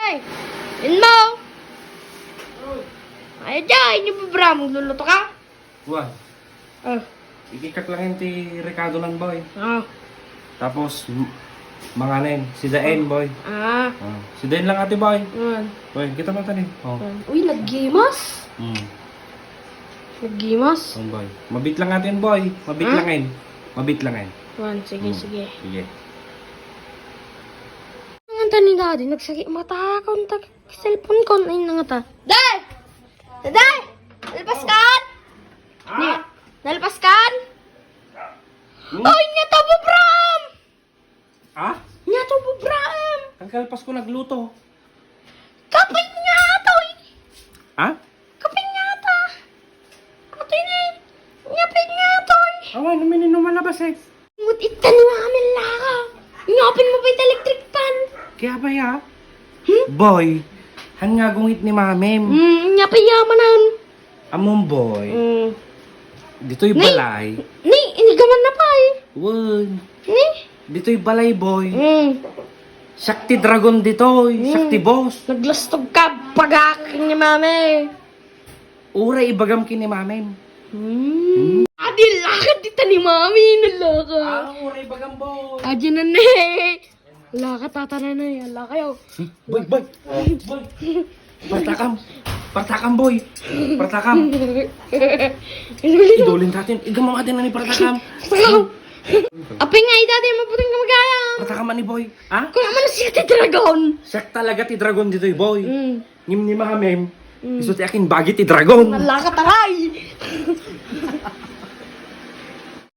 Day! Yun mo! Ay, Day! Hindi mo bra? Magluluto ka? Buwan. Ah. Ikikat lang yun ti Ricardo lang, boy. Ah. Tapos, manganin. Si Daen, boy. Ah. Si Daen lang ate, boy. Yan. Boy, kita mo tanin. Oh. Uy, naggimas. Naggimas. Boy. Mabit lang natin, boy. Mabit lang yun. Mabit lang yun. Yan, sige, sige. Sige. Ang anta ni Daddy, nagsakit mata ako. Cellphone ko na yung nangata. Day! Day! Nalpas ka? Nalpas ka? Ay, niya to po, Bram! Ah? Niya to po, Bram! Ang kalpas ko nagluto. Kapit niya to! Ha? Kapit niya to! Ato yun eh! Nyapit niya to! Awan, namin malabas eh. Ngutit ka ni Mami Laka! Nyapin mo pa yung electric pan! Kaya ba ya? Boy, han nga gungit ni mamem. Nyapin yamanan! Among boy, dito'y balay. Ni, inigaman na pa eh! Wag. Ni? Dito'y balay, boy. Shakti Dragon dito'y. Shakti Boss. Naglastog ka pag-aking ni Mami! Uray ibagam ki ni mamem. Adi, lakad dita ni Mami! Nalaka! Uray ibagam, boy. Adi na ne! Laka, tatana na eh. Ala kayo. Boy, boy. Boy. Partakam. Partakam, boy. Partakam. Idolin natin. Igamang atin na ni Partakam. Apay nga, dati maputing kamagaya. Partakam ni boy. Ha? Kuya mo na siya ti Dragon. Siyak talaga ti Dragon dito'y, boy. Ngim ni mamem. Mm. Iso ti akin bagi ti Dragon. Nalaka taray.